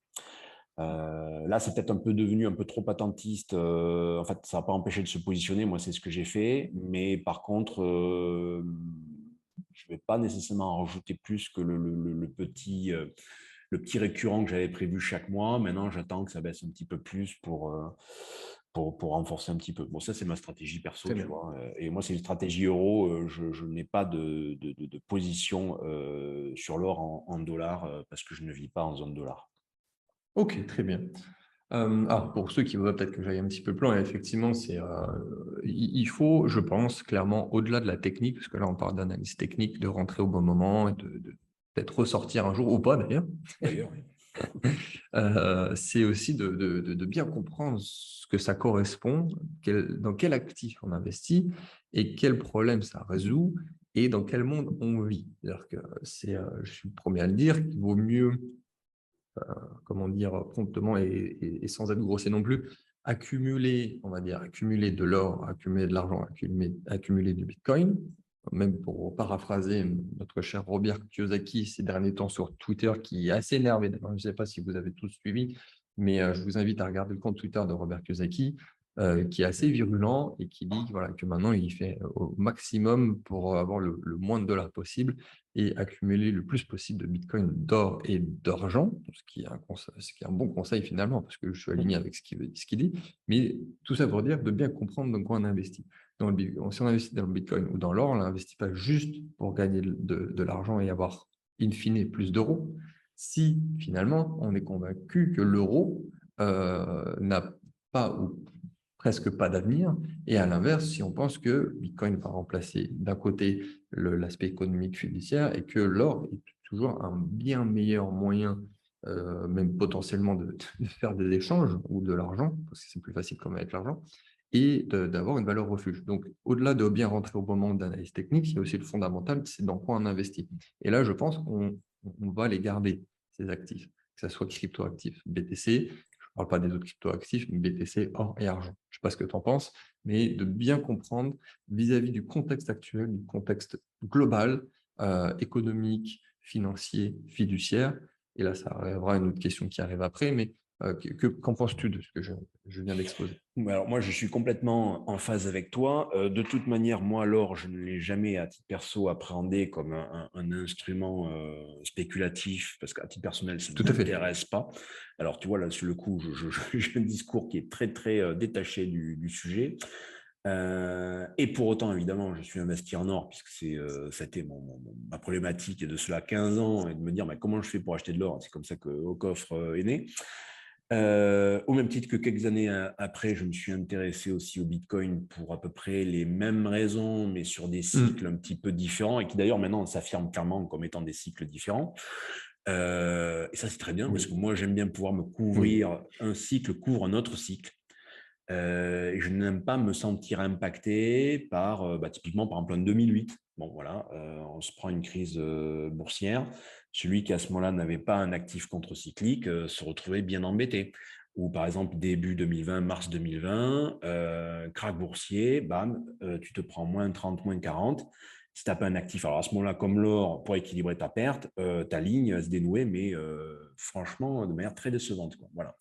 Là, c'est peut-être un peu devenu un peu trop attentiste. En fait, ça n'a pas empêché de se positionner. Moi, c'est ce que j'ai fait. Mais par contre, je ne vais pas nécessairement en rajouter plus que le petit récurrent que j'avais prévu chaque mois. Maintenant, j'attends que ça baisse un petit peu plus pour renforcer un petit peu. Bon, ça, c'est ma stratégie perso, très tu bien. vois. Et moi, c'est une stratégie euro. Je n'ai pas de position sur l'or en dollars parce que je ne vis pas en zone dollar. Ok, très bien. Alors, pour ceux qui voudraient peut-être que j'aille un petit peu plus loin, effectivement, il faut, je pense, clairement, au-delà de la technique, parce que là, on parle d'analyse technique, de rentrer au bon moment et de peut-être ressortir un jour ou pas d'ailleurs, D'ailleurs, oui. c'est aussi de bien comprendre ce que ça correspond, dans quel actif on investit et quel problème ça résout et dans quel monde on vit. C'est-à-dire que je suis le premier à le dire, qu'il vaut mieux comment dire, promptement et sans être grossier non plus, accumuler, on va dire, accumuler de l'or, accumuler de l'argent, accumuler du Bitcoin, même pour paraphraser notre cher Robert Kiyosaki ces derniers temps sur Twitter, qui est assez énervé. Je ne sais pas si vous avez tous suivi, mais je vous invite à regarder le compte Twitter de Robert Kiyosaki, qui est assez virulent et qui dit voilà, que maintenant, il fait au maximum pour avoir le moins de dollars possible et accumuler le plus possible de Bitcoin, d'or et d'argent, ce qui est un bon conseil finalement, parce que je suis aligné avec ce qu'il dit, mais tout ça pour dire de bien comprendre dans quoi on investit. Si on investit dans le Bitcoin ou dans l'or, on n'investit pas juste pour gagner de l'argent et avoir in fine plus d'euros. Si finalement on est convaincu que l'euro n'a pas ou presque pas d'avenir, et à l'inverse, si on pense que Bitcoin va remplacer d'un côté l'aspect économique fiduciaire et que l'or est toujours un bien meilleur moyen, même potentiellement de faire des échanges ou de l'argent, parce que c'est plus facile comme avec l'argent, et d'avoir une valeur refuge. Donc, au-delà de bien rentrer au bon moment d'analyse technique, il y a aussi le fondamental, c'est dans quoi on investit. Et là, je pense qu'on va les garder, ces actifs, que ce soit crypto-actifs, BTC, je ne parle pas des autres crypto-actifs, mais BTC, or et argent. Je ne sais pas ce que tu en penses, mais de bien comprendre vis-à-vis du contexte actuel, du contexte global, économique, financier, fiduciaire. Et là, ça arrivera une autre question qui arrive après, mais qu'en penses-tu de ce que je viens d'exposer? Alors moi, je suis complètement en phase avec toi. De toute manière, moi, l'or, je ne l'ai jamais, à titre perso, appréhendé comme un instrument spéculatif, parce qu'à titre personnel, ça ne Tout à fait. m'intéresse pas. Alors, tu vois, là, sur le coup, j'ai un discours qui est très, très détaché du sujet. Et pour autant, évidemment, je suis investi en or, puisque ça a été ma problématique de cela 15 ans, et de me dire, mais comment je fais pour acheter de l'or? C'est comme ça que Au Coffre est né. Au même titre que quelques années après, je me suis intéressé aussi au Bitcoin pour à peu près les mêmes raisons, mais sur des cycles un Mm. petit peu différents, et qui d'ailleurs maintenant s'affirment clairement comme étant des cycles différents. Et ça, c'est très bien, parce que Oui, moi, j'aime bien pouvoir me oui. couvrir. Un cycle couvre un autre cycle. Et je n'aime pas me sentir impacté par, typiquement, par exemple, en 2008. Bon, voilà, on se prend une crise boursière. Celui qui, à ce moment-là, n'avait pas un actif contre-cyclique se retrouvait bien embêté. Ou, par exemple, début 2020, mars 2020, krach boursier, bam, tu te prends moins 30, moins 40. Si tu n'as pas un actif, alors à ce moment-là, comme l'or, pour équilibrer ta perte, ta ligne va se dénouer, mais franchement, de manière très décevante, quoi. Voilà.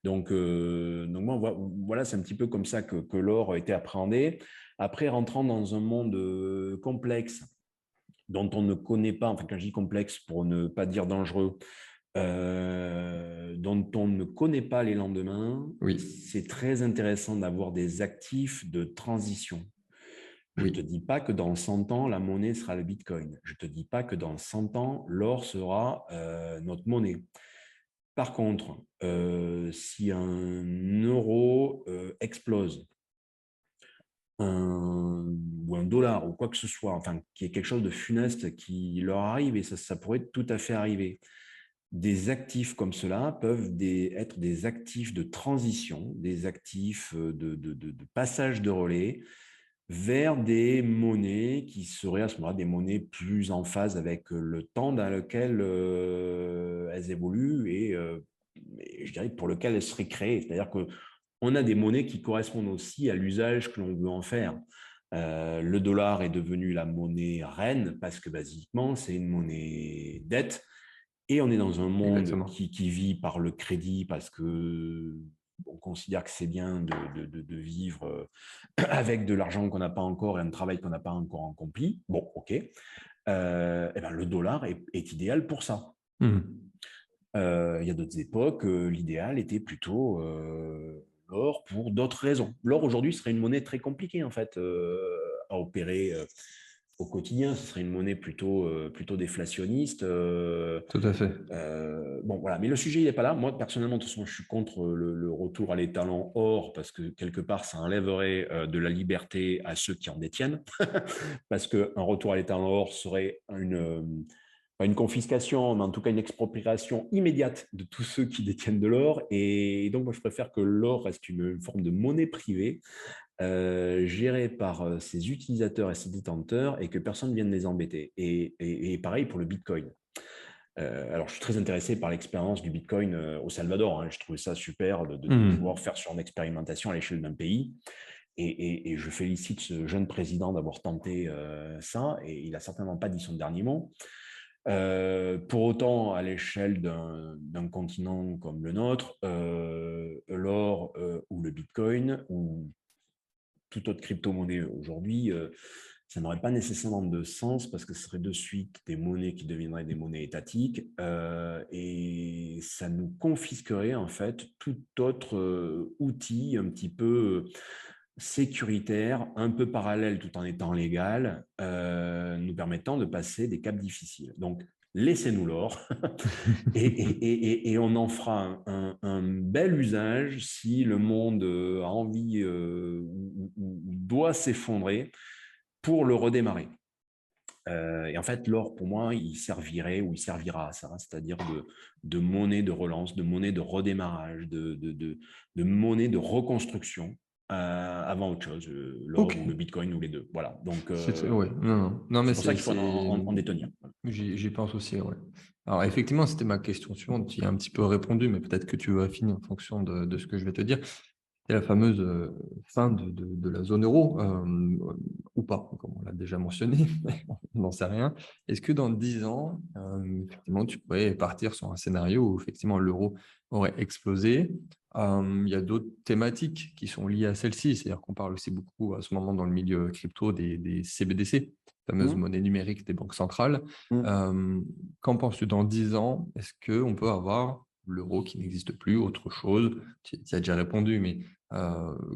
Donc moi, voilà, c'est un petit peu comme ça que l'or a été appréhendé. Après, rentrant dans un monde complexe dont on ne connaît pas, enfin quand je dis complexe pour ne pas dire dangereux, dont on ne connaît pas les lendemains, Oui, c'est très intéressant d'avoir des actifs de transition. Je ne te oui, dis pas que dans 100 ans, la monnaie sera le Bitcoin. Je ne te dis pas que dans 100 ans, l'or sera notre monnaie. Par contre, si un euro explose, ou un dollar, ou quoi que ce soit, enfin, qui est quelque chose de funeste qui leur arrive, et ça pourrait tout à fait arriver. Des actifs comme cela peuvent être des actifs de transition, des actifs de passage de relais vers des monnaies qui seraient à ce moment-là des monnaies plus en phase avec le temps dans lequel elles évoluent et je dirais pour lequel elles seraient créées. C'est-à-dire qu'on a des monnaies qui correspondent aussi à l'usage que l'on veut en faire. Le dollar est devenu la monnaie reine parce que basiquement, c'est une monnaie dette et on est dans un monde exactement. qui vit par le crédit parce que on considère que c'est bien de vivre avec de l'argent qu'on n'a pas encore et un travail qu'on n'a pas encore accompli. Bon, ok. Et ben, le dollar est idéal pour ça. Mhm. Il y a d'autres époques, l'idéal était plutôt l'or pour d'autres raisons. L'or aujourd'hui serait une monnaie très compliquée en fait à opérer au quotidien. Ce serait une monnaie plutôt déflationniste. Tout à fait. Bon, voilà. Mais le sujet, il n'est pas là. Moi, personnellement, de toute façon, je suis contre le retour à l'étalon or parce que quelque part, ça enlèverait de la liberté à ceux qui en détiennent. Parce qu'un retour à l'étalon or serait pas une confiscation, mais en tout cas une expropriation immédiate de tous ceux qui détiennent de l'or. Et donc, moi, je préfère que l'or reste une forme de monnaie privée gérée par ses utilisateurs et ses détenteurs et que personne ne vienne les embêter. Et pareil pour le Bitcoin. Alors, je suis très intéressé par l'expérience du Bitcoin au Salvador, hein. Je trouvais ça super de pouvoir Mhm. faire son expérimentation à l'échelle d'un pays. Et je félicite ce jeune président d'avoir tenté ça. Et il n'a certainement pas dit son dernier mot. Pour autant, à l'échelle d'un continent comme le nôtre, l'or ou le Bitcoin ou toute autre crypto-monnaie aujourd'hui, ça n'aurait pas nécessairement de sens parce que ce serait de suite des monnaies qui deviendraient des monnaies étatiques et ça nous confisquerait en fait tout autre outil un petit peu sécuritaire, un peu parallèle tout en étant légal, nous permettant de passer des caps difficiles. Donc, laissez-nous l'or et on en fera un bel usage si le monde a envie ou doit s'effondrer pour le redémarrer. Et en fait, l'or, pour moi, il servirait ou il servira à ça, c'est-à-dire de monnaie de relance, de monnaie de redémarrage, de monnaie de reconstruction avant autre chose, Ok. l'or ou le bitcoin ou les deux. Voilà. Donc, Ouais, non, non. Non, mais c'est pour ça qu'il faut en détenir. j'y pense aussi, ouais. Alors, effectivement, c'était ma question suivante. Tu y as un petit peu répondu, mais peut-être que tu vas affiner en fonction de ce que je vais te dire. C'est la fameuse fin de la zone euro, ou pas, comme on l'a déjà mentionné, mais on n'en sait rien. Est-ce que dans 10 ans, effectivement, tu pourrais partir sur un scénario où effectivement l'euro aurait explosé? Il y a d'autres thématiques qui sont liées à celle-ci, c'est-à-dire qu'on parle aussi beaucoup à ce moment dans le milieu crypto des CBDC, fameuses Mmh, monnaies numériques des banques centrales. mmh. Euh, Qu'en penses-tu dans 10 ans? Est-ce qu'on peut avoir l'euro qui n'existe plus, autre chose? Tu as déjà répondu, mais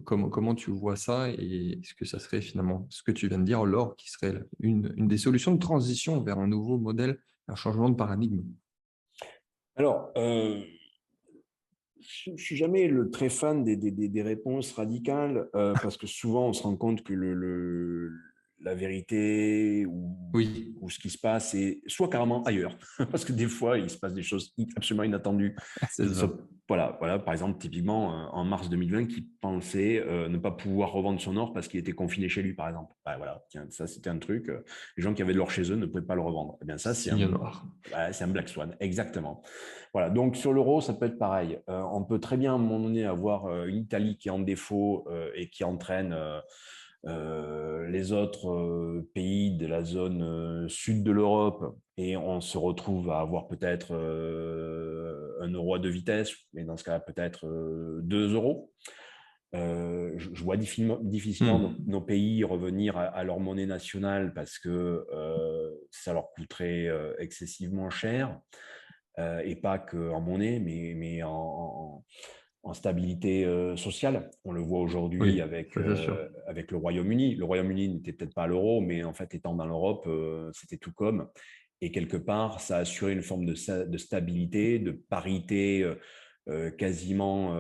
comment tu vois ça et est-ce que ça serait finalement ce que tu viens de dire, l'or, qui serait une des solutions de transition vers un nouveau modèle, un changement de paradigme? Alors, je ne suis jamais très fan des réponses radicales parce que souvent on se rend compte que la vérité Oui, ou ce qui se passe est soit carrément ailleurs, parce que des fois il se passe des choses absolument inattendues c'est qui ça. sont, voilà, par exemple, typiquement en mars 2020, qui pensait ne pas pouvoir revendre son or parce qu'il était confiné chez lui, par exemple. Bah, voilà, tiens, ça c'était un truc, les gens qui avaient de l'or chez eux ne pouvaient pas le revendre. Eh bien ça, Signe noir. ouais, c'est un black swan, exactement. Voilà, donc sur l'euro, ça peut être pareil. On peut très bien à un moment donné avoir une Italie qui est en défaut et qui entraîne les autres pays de la zone sud de l'Europe, et on se retrouve à avoir peut-être 1 euro à 2 vitesses, mais dans ce cas peut-être 2 euros. Je vois difficilement nos pays revenir à leur monnaie nationale parce que ça leur coûterait excessivement cher, et pas qu'en monnaie, mais en stabilité sociale. On le voit aujourd'hui Oui, avec, ça c'est sûr. avec le Royaume-Uni. Le Royaume-Uni n'était peut-être pas à l'euro, mais en fait, étant dans l'Europe, c'était tout comme. Et quelque part, ça a assuré une forme de stabilité, de parité quasiment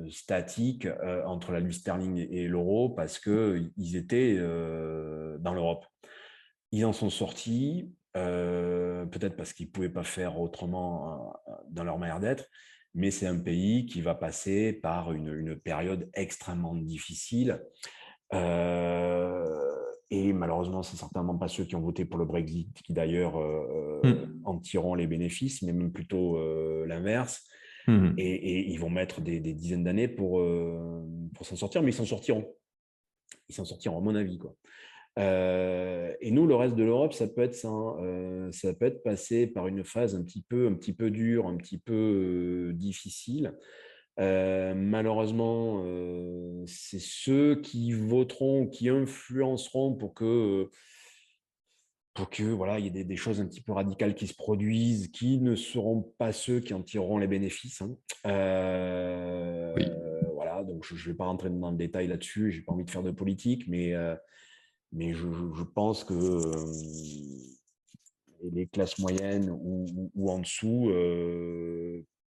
statique entre la livre sterling et l'euro parce qu'ils étaient dans l'Europe. Ils en sont sortis, peut-être parce qu'ils ne pouvaient pas faire autrement dans leur manière d'être, mais c'est un pays qui va passer par une période extrêmement difficile. Et malheureusement, ce n'est certainement pas ceux qui ont voté pour le Brexit qui d'ailleurs en tireront les bénéfices, mais même plutôt l'inverse. Et ils vont mettre des dizaines d'années pour s'en sortir, mais ils s'en sortiront. Ils s'en sortiront, à mon avis, quoi. Et nous, le reste de l'Europe, ça peut être ça, hein. Ça peut être passé par une phase un petit peu dure, un petit peu difficile. Malheureusement, c'est ceux qui voteront, qui influenceront pour que voilà, il y ait des choses un petit peu radicales qui se produisent, qui ne seront pas ceux qui en tireront les bénéfices, hein. Oui. Voilà, donc je ne vais pas rentrer dans le détail là-dessus, je n'ai pas envie de faire de politique, mais je pense que les classes moyennes ou en dessous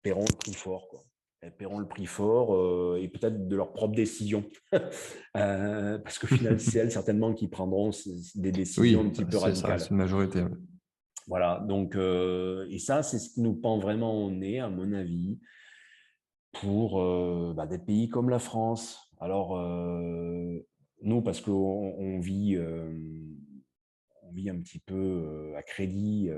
paieront le prix fort, quoi. Elles paieront le prix fort et peut-être de leur propre décision. Parce qu'au final, c'est elles certainement qui prendront des décisions un Oui, petit peu ça reste radicales. une majorité. Ouais. Voilà, donc, et ça, c'est ce qui nous pend vraiment au nez, à mon avis, pour des pays comme la France. Alors, nous, parce qu'on on vit un petit peu à crédit,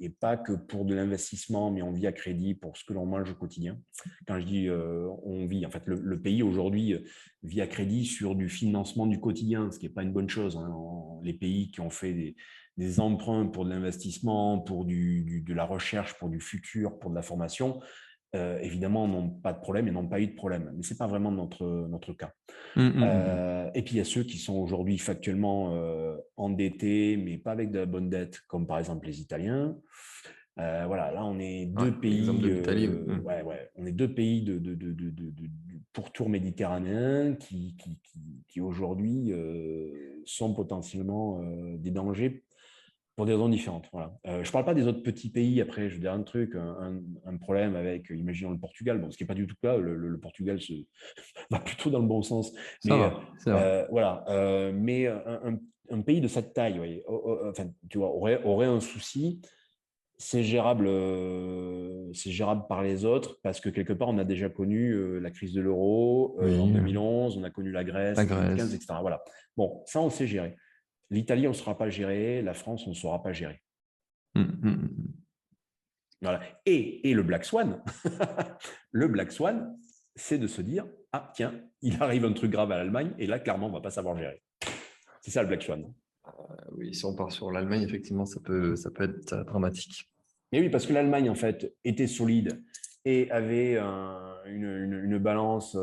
et pas que pour de l'investissement, mais on vit à crédit pour ce que l'on mange au quotidien. Quand je dis on vit, en fait, le pays aujourd'hui vit à crédit sur du financement du quotidien, ce qui n'est pas une bonne chose, hein. Les pays qui ont fait des emprunts pour de l'investissement, pour de la recherche, pour du futur, pour de la formation, évidemment, n'ont pas de problème et n'ont pas eu de problème. Mais ce n'est pas vraiment notre cas. Hum. Et puis, il y a ceux qui sont aujourd'hui factuellement endettés, mais pas avec de la bonne dette, comme par exemple les Italiens. Voilà, là, on est Ouais, deux l'exemple de pays, l'Italie. Oui. on est deux pays du pourtour méditerranéen qui aujourd'hui sont potentiellement des dangers pour des raisons différentes. Voilà. Je ne parle pas des autres petits pays. Après, je veux dire un truc, un problème avec, imaginons le Portugal, bon, ce qui n'est pas du tout le cas. Le Portugal va plutôt dans le bon sens. Ça Mais va, c'est vrai. voilà. Mais un pays de cette taille, ouais, enfin, tu vois, aurait un souci. C'est gérable par les autres parce que quelque part, on a déjà connu la crise de l'euro en Oui, 2011, on a connu la la Grèce en 2015, Grèce. etc. Voilà. Bon, ça, on sait gérer. L'Italie, on ne saura pas gérer. La France, on ne saura pas gérer. Hum. Voilà. Et le Black Swan, le Black Swan, c'est de se dire, ah tiens, il arrive un truc grave à l'Allemagne, et là, clairement, on ne va pas savoir gérer. C'est ça le Black Swan. Oui, si on part sur l'Allemagne, effectivement, ça peut être dramatique. Mais oui, parce que l'Allemagne, en fait, était solide et avait une balance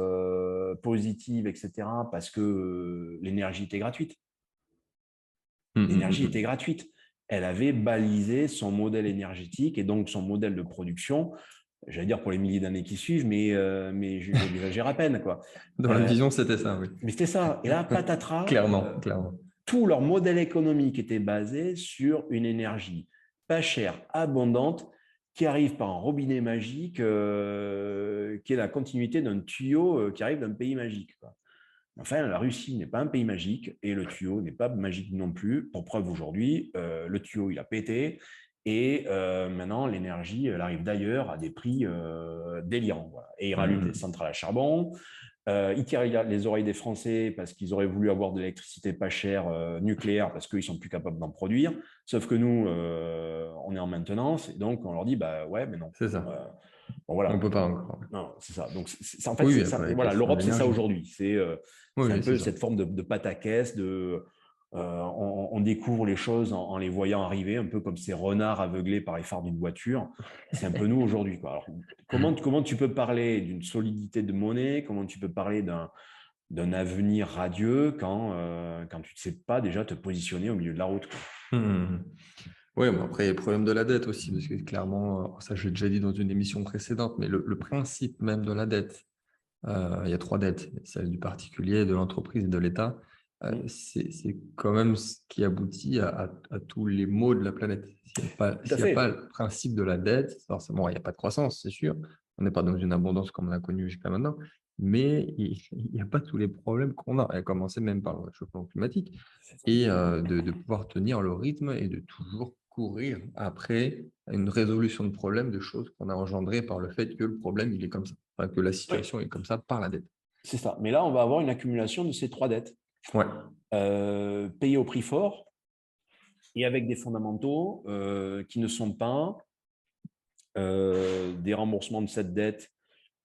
positive, etc., parce que l'énergie était gratuite. L'énergie était Hum. gratuite. Elle avait balisé son modèle énergétique et donc son modèle de production, j'allais dire pour les milliers d'années qui suivent, mais j'exagère à peine, quoi. Dans la vision, c'était ça, oui. Mais c'était ça. Et là, patatras, Clairement, clairement. tout leur modèle économique était basé sur une énergie pas chère, abondante, qui arrive par un robinet magique, qui est la continuité d'un tuyau qui arrive d'un pays magique, quoi. Enfin, la Russie n'est pas un pays magique et le tuyau n'est pas magique non plus. Pour preuve, aujourd'hui, le tuyau, il a pété et maintenant, l'énergie, elle arrive d'ailleurs à des prix délirants. Voilà. Et ils rallument des centrales à charbon. Ils tirent les oreilles des Français parce qu'ils auraient voulu avoir de l'électricité pas chère nucléaire parce qu'ils sont plus capables d'en produire. Sauf que nous, on est en maintenance et donc on leur dit bah ouais, mais non. C'est ça. Bon, On ne voilà. peut pas encore. Non, c'est ça. Donc, en fait, Oui, c'est après, ça. avec les Voilà, questions l'Europe, c'est ça d'énergie. aujourd'hui. Oui, C'est un oui, c'est peu ça. cette forme de pâte à caisse, on découvre les choses en les voyant arriver, un peu comme ces renards aveuglés par les phares d'une voiture. C'est un peu nous aujourd'hui, quoi. Alors, comment tu peux parler d'une solidité de monnaie? Comment tu peux parler d'un avenir radieux quand tu ne sais pas déjà te positionner au milieu de la route, quoi. Oui, mais après, il y a le problème de la dette aussi, parce que clairement, ça j'ai déjà dit dans une émission précédente, mais le principe même de la dette, il y a trois dettes, celle du particulier, de l'entreprise et de l'État. Mm. C'est quand même ce qui aboutit à tous les maux de la planète. Tout à S'il y a pas fait. le principe de la dette, forcément, il n'y a pas de croissance, c'est sûr. On n'est pas dans une abondance comme on l'a connue jusqu'à maintenant, mais il n'y a pas tous les problèmes qu'on a, à commencer même par le réchauffement climatique, C'est ça. et de pouvoir tenir le rythme et de toujours courir après une résolution de problème, de choses qu'on a engendrées par le fait que le problème, il est comme ça. Enfin, que la Oui, situation est comme ça par la dette. c'est ça. Mais là, on va avoir une accumulation de ces trois dettes. Ouais. Payées au prix fort et avec des fondamentaux qui ne sont pas des remboursements de cette dette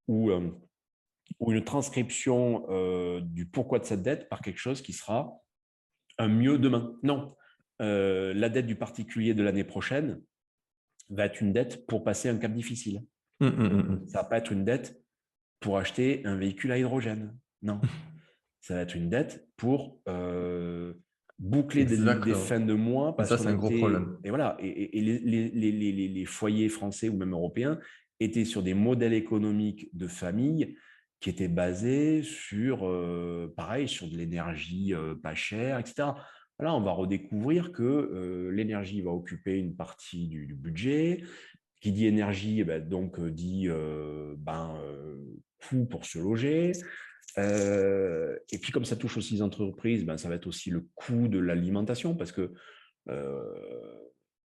ou une transcription du pourquoi de cette dette par quelque chose qui sera un mieux demain. Non. La dette du particulier de l'année prochaine va être une dette pour passer un cap difficile. Ça ne va pas être une dette pour acheter un véhicule à hydrogène. Non. Ça va être une dette pour boucler des Exactement. fins de mois Et parce ça, qu'on c'est un gros était. problème. Et voilà. Et les foyers français ou même européens étaient sur des modèles économiques de famille qui étaient basés sur, pareil, sur de l'énergie pas chère, etc. Là, on va redécouvrir que l'énergie va occuper une partie du budget. Qui dit énergie, eh ben, donc dit coût pour se loger. Et puis, comme ça touche aussi les entreprises, ben, ça va être aussi le coût de l'alimentation parce que euh,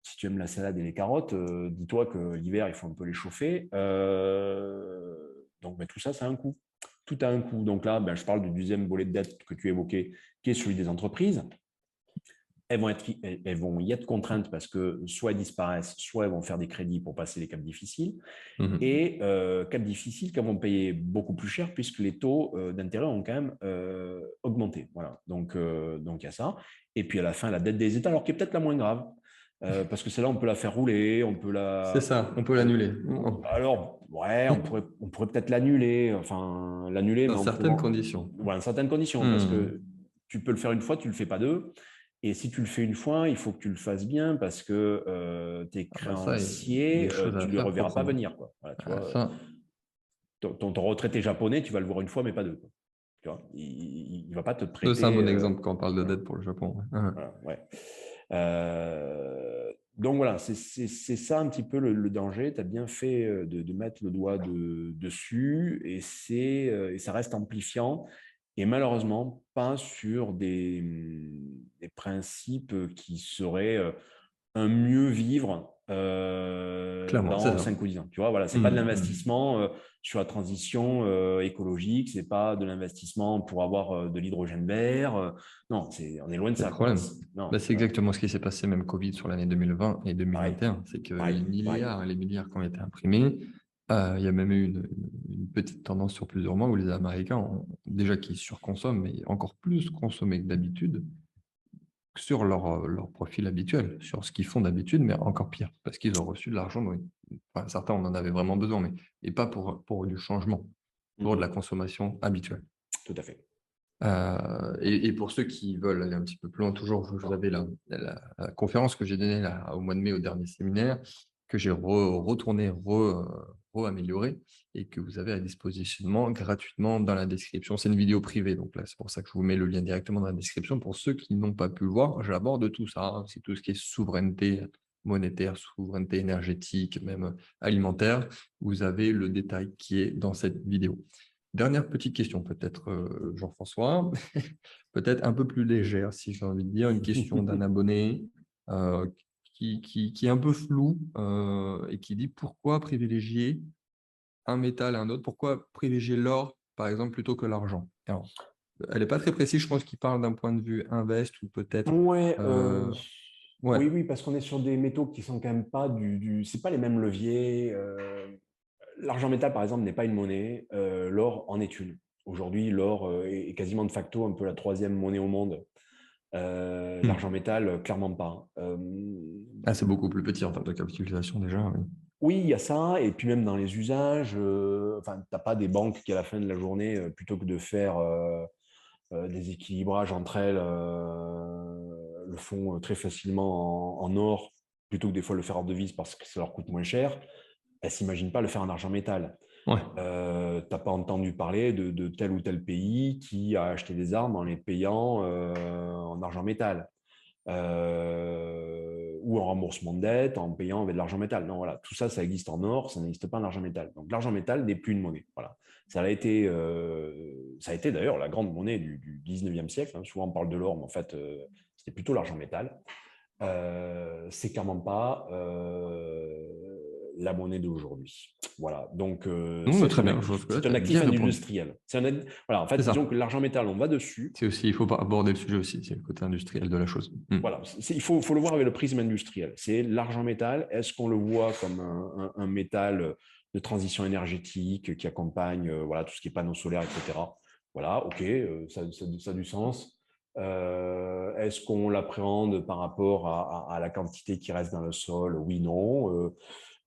si tu aimes la salade et les carottes, dis-toi que l'hiver, il faut un peu les chauffer. Donc, ben, tout ça, ça a un coût. Tout a un coût. Donc là, ben, je parle du deuxième volet de dette que tu évoquais, qui est celui des entreprises. Elles vont y être contraintes parce que soit elles disparaissent, soit elles vont faire des crédits pour passer les caps difficiles. Mhm. Et caps difficiles qu'elles vont payer beaucoup plus cher puisque les taux d'intérêt ont quand même augmenté. Voilà. Donc il y a ça. Et puis à la fin, la dette des États, alors qui est peut-être la moins grave, parce que celle-là, on peut la faire rouler, on peut C'est la. ça, on peut l'annuler. Alors, ouais, on pourrait peut-être l'annuler, enfin, l'annuler, mais Dans certaines conditions. dans certaines conditions, parce Mhm. que tu peux le faire une fois, tu ne le fais pas deux. Et si tu le fais une fois, il faut que tu le fasses bien parce que tes Ah bah ça, il y a des créanciers, choses tu à ne les faire reverras pas proprement. venir, quoi. Voilà, tu Ah, vois, ça, ton retraité japonais, tu vas le voir une fois, mais pas deux, quoi. Tu vois, il ne va pas te c'est un prêter. bon exemple quand on parle de Voilà, dette pour le Japon. Ouais. Mhm. voilà, ouais. Donc voilà, c'est ça un petit peu le danger. Tu as bien fait de mettre le doigt dessus et ça reste amplifiant et malheureusement pas sur des principes qui seraient un mieux vivre Clairement, c'est dans ça. 5 ou 10 ans. Tu vois, voilà, c'est pas de Mhm. Mhm. l'investissement sur la transition écologique, c'est pas de l'investissement pour avoir de l'hydrogène vert. Non, on est loin de C'est le ça, quoi. problème. Non, Bah, c'est voilà. exactement ce qui s'est passé, même Covid sur l'année 2020 et Pareil, 2021. C'est que pareil, pareil. les milliards qui ont été imprimés, il y a même eu une petite tendance sur plusieurs mois où les Américains ont déjà qui surconsomment, mais encore plus consommé que d'habitude sur leur profil habituel, sur ce qu'ils font d'habitude, mais encore pire, parce qu'ils ont reçu de l'argent. Enfin, certains, on en avait vraiment besoin, mais et pas pour du changement, pour de la Mhm. consommation habituelle. Tout à fait. Et pour ceux qui veulent aller un petit peu plus loin, toujours, vous avez la conférence que j'ai donnée là, au mois de mai au dernier séminaire, que j'ai retourné, amélioré et que vous avez à disposition gratuitement dans la description. C'est une vidéo privée, donc là, c'est pour ça que je vous mets le lien directement dans la description. Pour ceux qui n'ont pas pu le voir, j'aborde tout ça, hein. C'est tout ce qui est souveraineté monétaire, souveraineté énergétique, même alimentaire. Vous avez le détail qui est dans cette vidéo. Dernière petite question, peut-être, Jean-François, peut-être un peu plus légère, si j'ai envie de dire, une question d'un abonné euh, qui est un peu flou et qui dit pourquoi privilégier un métal à un autre, pourquoi privilégier l'or, par exemple, plutôt que l'argent. Alors, elle n'est pas très précise, je pense qu'il parle d'un point de vue invest ou peut-être. Ouais, Ouais, oui, oui, parce qu'on est sur des métaux qui sont quand même pas c'est pas les mêmes leviers. l'argent métal, par exemple, n'est pas une monnaie. L'or en est une. Aujourd'hui, l'or est quasiment de facto un peu la troisième monnaie au monde. L'argent Hmm. métal, clairement pas. Ah, c'est beaucoup plus petit en termes de capitalisation déjà. Oui. Oui, il y a ça, et puis même dans les usages, enfin, tu n'as pas des banques qui, à la fin de la journée, plutôt que de faire des équilibrages entre elles, le font très facilement en or, plutôt que des fois le faire en devise parce que ça leur coûte moins cher. Elles ne s'imaginent pas le faire en argent métal. Ouais. Tu n'as pas entendu parler de tel ou tel pays qui a acheté des armes en les payant en argent métal. Ou en remboursement de dette, en payant avec de l'argent métal. Non, voilà, tout ça, ça existe en or, ça n'existe pas en argent métal. Donc l'argent métal n'est plus une monnaie. Voilà. Ça a été d'ailleurs la grande monnaie du 19e siècle. Hein. Souvent on parle de l'or, mais en fait, c'était plutôt l'argent métal. C'est clairement pas la monnaie d'aujourd'hui. Voilà, donc Non, mais très bien, je pense que là, c'est tu un as bien actif répondu. industriel. Voilà, en C'est fait, disons ça. que l'argent métal, on va dessus. C'est aussi, il faut pas aborder le sujet aussi, c'est le côté industriel de la chose. Hmm. Voilà, il faut le voir avec le prisme industriel. C'est l'argent métal. Est-ce qu'on le voit comme un métal de transition énergétique qui accompagne voilà, tout ce qui est panneaux solaires, etc. Voilà, ok, ça a du sens. Est-ce qu'on l'appréhende par rapport à la quantité qui reste dans le sol? Oui, non.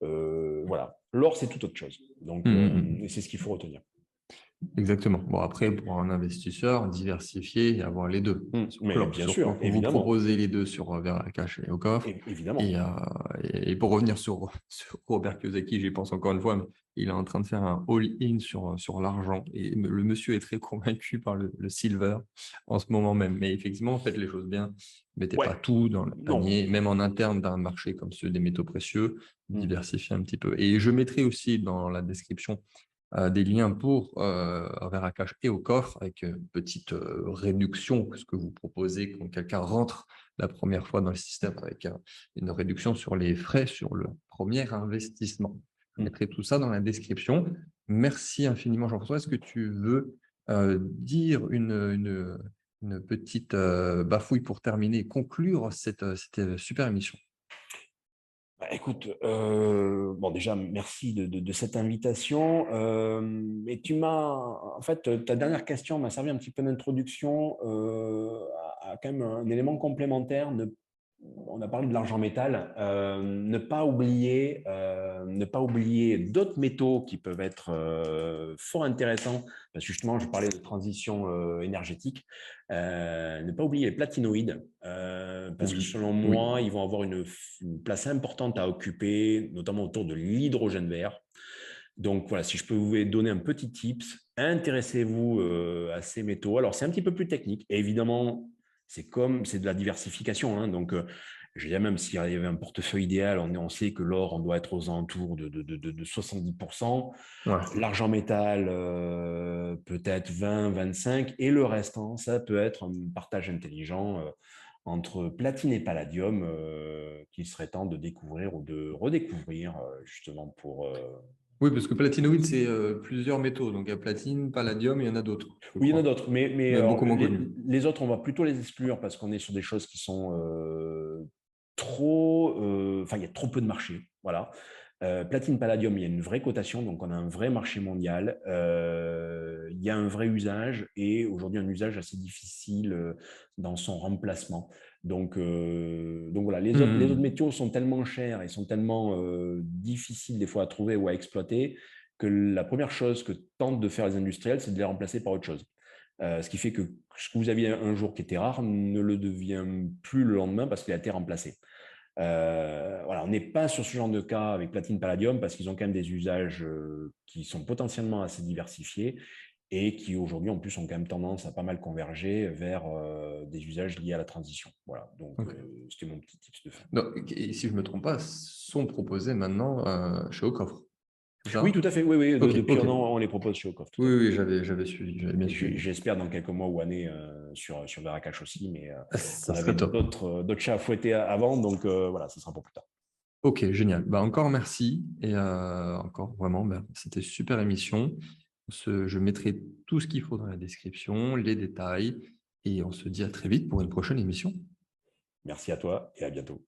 Voilà. L'or, c'est tout autre chose. Donc, Hmm, hmm, hmm. c'est ce qu'il faut retenir. Exactement. Bon, après, pour un investisseur, diversifier et avoir les deux. Mais bien Surtout sûr, que vous évidemment. proposez les deux sur Veracash et au coffre. Et, Évidemment. euh, et pour revenir sur Robert Kiyosaki, j'y pense encore une fois, mais il est en train de faire un all-in sur l'argent. Et le monsieur est très convaincu par le silver en ce moment même. Mais effectivement, faites les choses bien. Mettez Ouais, pas tout dans le non. panier, même en interne d'un marché comme ceux des métaux précieux, Mm. diversifiez un petit peu. Et je mettrai aussi dans la description des liens pour Veracash et au coffre avec une petite réduction, ce que vous proposez quand quelqu'un rentre la première fois dans le système avec une réduction sur les frais sur le premier investissement. Je Mm. mettrai tout ça dans la description. Merci infiniment, Jean-François. Est-ce que tu veux dire une petite bafouille pour terminer et conclure cette super émission? Bah, écoute, bon déjà, merci de cette invitation. Et en fait, ta dernière question m'a servi un petit peu d'introduction à quand même un élément complémentaire. On a parlé de l'argent métal. Ne pas oublier d'autres métaux qui peuvent être fort intéressants. Parce que justement, je parlais de transition énergétique. Ne pas oublier les platinoïdes. Parce que Oui, selon oui. moi, ils vont avoir une place importante à occuper, notamment autour de l'hydrogène vert. Donc voilà, si je peux vous donner un petit tips, intéressez-vous à ces métaux. Alors c'est un petit peu plus technique. Et évidemment, c'est de la diversification. Hein, donc je dirais même s'il y avait un portefeuille idéal, on sait que l'or, on doit être aux alentours de 70%. Ouais. L'argent métal, peut-être 20, 25. Et le restant, ça peut être un partage intelligent entre platine et palladium qu'il serait temps de découvrir ou de redécouvrir justement pour... Oui, parce que platinoïde, c'est plusieurs métaux. Donc, il y a platine, palladium, il y en a d'autres, je Oui, il y en a crois. d'autres, mais Mais alors, beaucoup moins connus. les autres, on va plutôt les exclure parce qu'on est sur des choses qui sont trop... Enfin, il y a trop peu de marché. Voilà. Platine, palladium, il y a une vraie cotation, donc on a un vrai marché mondial. Il y a un vrai usage et aujourd'hui un usage assez difficile dans son remplacement. Donc voilà, les autres Hmm. métaux sont tellement chers et sont tellement difficiles des fois à trouver ou à exploiter que la première chose que tentent de faire les industriels, c'est de les remplacer par autre chose. Ce qui fait que ce que vous aviez un jour qui était rare ne le devient plus le lendemain parce qu'il a été remplacé. Voilà, on n'est pas sur ce genre de cas avec platine palladium parce qu'ils ont quand même des usages qui sont potentiellement assez diversifiés et qui aujourd'hui en plus ont quand même tendance à pas mal converger vers des usages liés à la transition. Voilà, donc Ok. c'était mon petit tips de fin. Donc, et si je ne me trompe pas, sont proposés maintenant chez Ocoffre. C'est Oui, ça? tout à fait, oui, oui, Ok, depuis ok. un an, on les propose chez Ocoff, tout Oui, à fait. oui, j'avais suivi, j'avais bien Et suivi. j'espère dans quelques mois ou années sur Veracash aussi, mais Ça on avait serait top. d'autres chats à fouetter avant, donc voilà, ce sera pour plus tard. Ok, génial. Bah, encore merci. Et encore vraiment, bah, c'était une super émission. Je mettrai tout ce qu'il faut dans la description, les détails. Et on se dit à très vite pour une prochaine émission. Merci à toi et à bientôt.